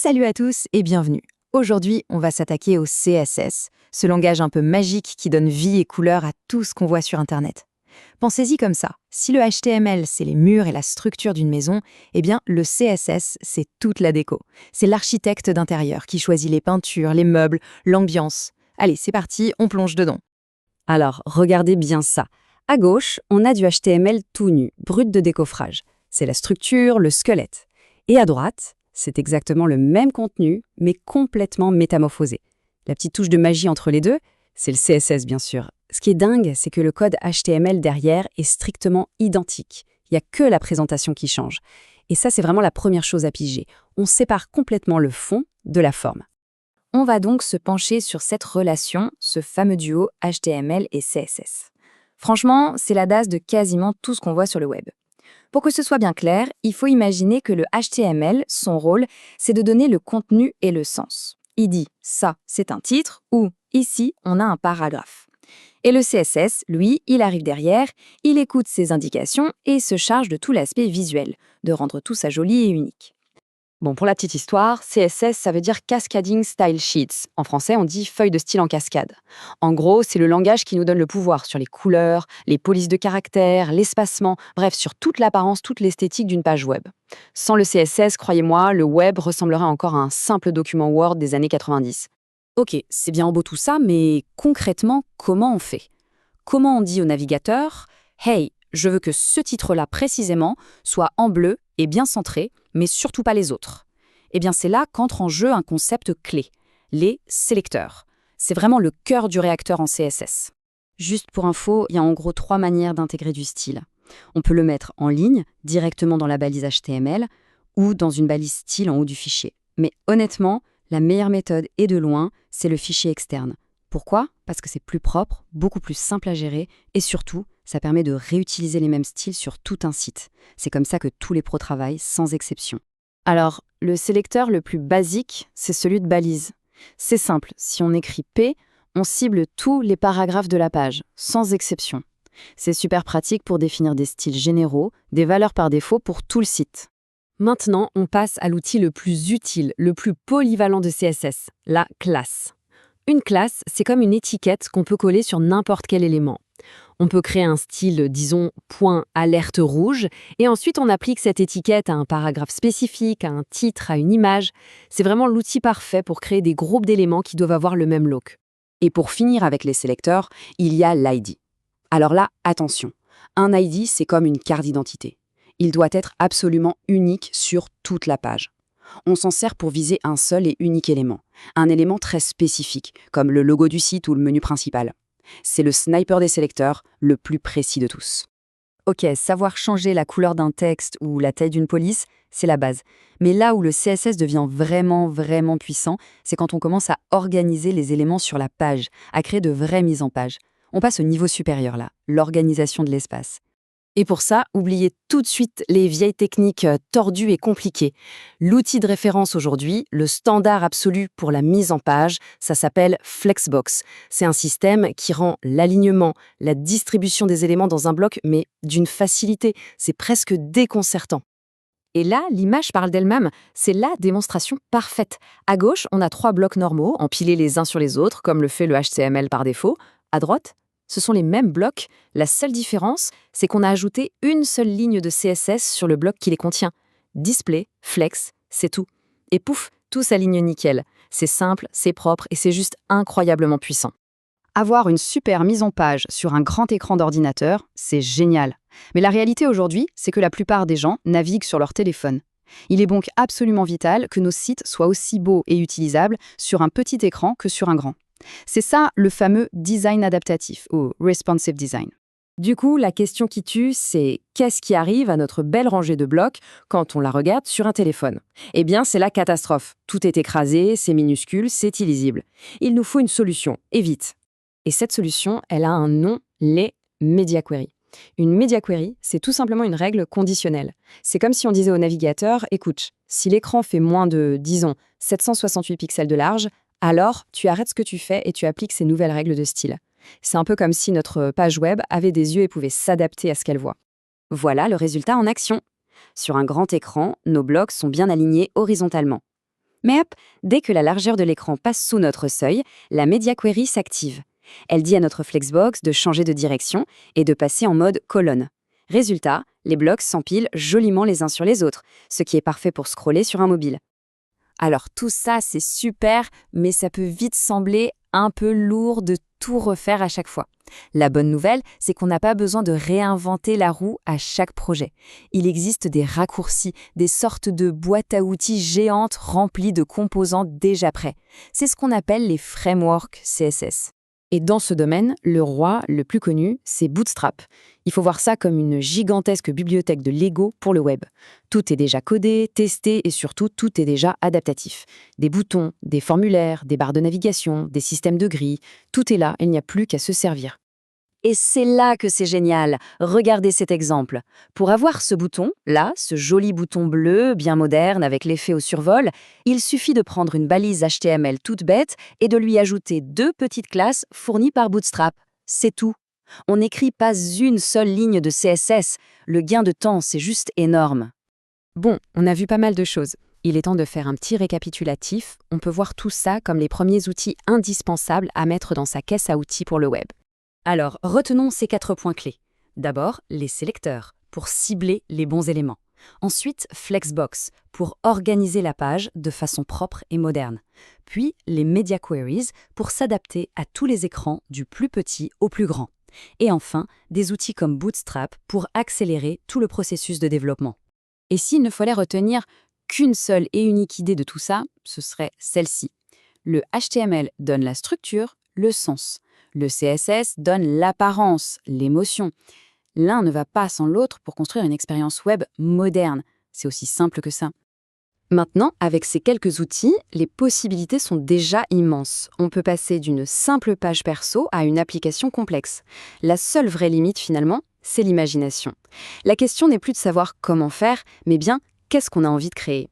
Salut à tous et bienvenue. Aujourd'hui, on va s'attaquer au CSS, ce langage un peu magique qui donne vie et couleur à tout ce qu'on voit sur Internet. Pensez-y comme ça, si le HTML c'est les murs et la structure d'une maison, eh bien le CSS c'est toute la déco. C'est l'architecte d'intérieur qui choisit les peintures, les meubles, l'ambiance. Allez, c'est parti, on plonge dedans. Alors, regardez bien ça. À gauche, on a du HTML tout nu, brut de décoffrage. C'est la structure, le squelette. Et à droite, c'est exactement le même contenu, mais complètement métamorphosé. La petite touche de magie entre les deux, c'est le CSS bien sûr. Ce qui est dingue, c'est que le code HTML derrière est strictement identique. Il n'y a que la présentation qui change. Et ça, c'est vraiment la première chose à piger. On sépare complètement le fond de la forme. On va donc se pencher sur cette relation, ce fameux duo HTML et CSS. Franchement, c'est la base de quasiment tout ce qu'on voit sur le web. Pour que ce soit bien clair, il faut imaginer que le HTML, son rôle, c'est de donner le contenu et le sens. Il dit « ça, c'est un titre » ou « ici, on a un paragraphe ». Et le CSS, lui, il arrive derrière, il écoute ces indications et se charge de tout l'aspect visuel, de rendre tout ça joli et unique. Bon, pour la petite histoire, CSS, ça veut dire Cascading Style Sheets. En français, on dit feuille de style en cascade. En gros, c'est le langage qui nous donne le pouvoir sur les couleurs, les polices de caractères, l'espacement, bref, sur toute l'apparence, toute l'esthétique d'une page web. Sans le CSS, croyez-moi, le web ressemblerait encore à un simple document Word des années 90. Ok, c'est bien beau tout ça, mais concrètement, comment on fait? Comment on dit au navigateur « Hey, je veux que ce titre-là précisément soit en bleu et bien centré, mais surtout pas les autres ». Eh bien, c'est là qu'entre en jeu un concept clé, les sélecteurs. C'est vraiment le cœur du réacteur en CSS. Juste pour info, il y a en gros 3 manières d'intégrer du style. On peut le mettre en ligne, directement dans la balise HTML, ou dans une balise style en haut du fichier. Mais honnêtement, la meilleure méthode, et de loin, c'est le fichier externe. Pourquoi? Parce que c'est plus propre, beaucoup plus simple à gérer, et surtout, ça permet de réutiliser les mêmes styles sur tout un site. C'est comme ça que tous les pros travaillent, sans exception. Alors, le sélecteur le plus basique, c'est celui de balise. C'est simple, si on écrit P, on cible tous les paragraphes de la page, sans exception. C'est super pratique pour définir des styles généraux, des valeurs par défaut pour tout le site. Maintenant, on passe à l'outil le plus utile, le plus polyvalent de CSS, la classe. Une classe, c'est comme une étiquette qu'on peut coller sur n'importe quel élément. On peut créer un style, disons, point alerte rouge, et ensuite on applique cette étiquette à un paragraphe spécifique, à un titre, à une image. C'est vraiment l'outil parfait pour créer des groupes d'éléments qui doivent avoir le même look. Et pour finir avec les sélecteurs, il y a l'ID. Alors là, attention, un ID, c'est comme une carte d'identité. Il doit être absolument unique sur toute la page. On s'en sert pour viser un seul et unique élément, un élément très spécifique, comme le logo du site ou le menu principal. C'est le sniper des sélecteurs, le plus précis de tous. Ok, savoir changer la couleur d'un texte ou la taille d'une police, c'est la base. Mais là où le CSS devient vraiment puissant, c'est quand on commence à organiser les éléments sur la page, à créer de vraies mises en page. On passe au niveau supérieur là, l'organisation de l'espace. Et pour ça, oubliez tout de suite les vieilles techniques tordues et compliquées. L'outil de référence aujourd'hui, le standard absolu pour la mise en page, ça s'appelle Flexbox. C'est un système qui rend l'alignement, la distribution des éléments dans un bloc, mais d'une facilité. C'est presque déconcertant. Et là, l'image parle d'elle-même. C'est la démonstration parfaite. À gauche, on a 3 blocs normaux, empilés les uns sur les autres, comme le fait le HTML par défaut. À droite, ce sont les mêmes blocs. La seule différence, c'est qu'on a ajouté une seule ligne de CSS sur le bloc qui les contient. Display, flex, c'est tout. Et pouf, tout s'aligne nickel. C'est simple, c'est propre et c'est juste incroyablement puissant. Avoir une super mise en page sur un grand écran d'ordinateur, c'est génial. Mais la réalité aujourd'hui, c'est que la plupart des gens naviguent sur leur téléphone. Il est donc absolument vital que nos sites soient aussi beaux et utilisables sur un petit écran que sur un grand. C'est ça le fameux design adaptatif ou responsive design. Du coup, la question qui tue, c'est qu'est-ce qui arrive à notre belle rangée de blocs quand on la regarde sur un téléphone? Eh bien, c'est la catastrophe. Tout est écrasé, c'est minuscule, c'est illisible. Il nous faut une solution, et vite. Et cette solution, elle a un nom, les media queries. Une media query, c'est tout simplement une règle conditionnelle. C'est comme si on disait au navigateur, écoute, si l'écran fait moins de, disons, 768 pixels de large, alors tu arrêtes ce que tu fais et tu appliques ces nouvelles règles de style. C'est un peu comme si notre page web avait des yeux et pouvait s'adapter à ce qu'elle voit. Voilà le résultat en action. Sur un grand écran, nos blocs sont bien alignés horizontalement. Mais hop, dès que la largeur de l'écran passe sous notre seuil, la Media Query s'active. Elle dit à notre Flexbox de changer de direction et de passer en mode colonne. Résultat, les blocs s'empilent joliment les uns sur les autres, ce qui est parfait pour scroller sur un mobile. Alors tout ça, c'est super, mais ça peut vite sembler un peu lourd de tout refaire à chaque fois. La bonne nouvelle, c'est qu'on n'a pas besoin de réinventer la roue à chaque projet. Il existe des raccourcis, des sortes de boîtes à outils géantes remplies de composants déjà prêts. C'est ce qu'on appelle les frameworks CSS. Et dans ce domaine, le roi le plus connu, c'est Bootstrap. Il faut voir ça comme une gigantesque bibliothèque de Lego pour le web. Tout est déjà codé, testé et surtout tout est déjà adaptatif. Des boutons, des formulaires, des barres de navigation, des systèmes de grilles, tout est là, il n'y a plus qu'à se servir. Et c'est là que c'est génial. Regardez cet exemple. Pour avoir ce bouton, là, ce joli bouton bleu, bien moderne, avec l'effet au survol, il suffit de prendre une balise HTML toute bête et de lui ajouter 2 petites classes fournies par Bootstrap. C'est tout. On n'écrit pas une seule ligne de CSS. Le gain de temps, c'est juste énorme. Bon, on a vu pas mal de choses. Il est temps de faire un petit récapitulatif. On peut voir tout ça comme les premiers outils indispensables à mettre dans sa caisse à outils pour le web. Alors, retenons ces 4 points clés. D'abord, les sélecteurs, pour cibler les bons éléments. Ensuite, Flexbox, pour organiser la page de façon propre et moderne. Puis, les Media Queries, pour s'adapter à tous les écrans, du plus petit au plus grand. Et enfin, des outils comme Bootstrap pour accélérer tout le processus de développement. Et s'il ne fallait retenir qu'une seule et unique idée de tout ça, ce serait celle-ci. Le HTML donne la structure, le sens. Le CSS donne l'apparence, l'émotion. L'un ne va pas sans l'autre pour construire une expérience web moderne. C'est aussi simple que ça. Maintenant, avec ces quelques outils, les possibilités sont déjà immenses. On peut passer d'une simple page perso à une application complexe. La seule vraie limite, finalement, c'est l'imagination. La question n'est plus de savoir comment faire, mais bien qu'est-ce qu'on a envie de créer.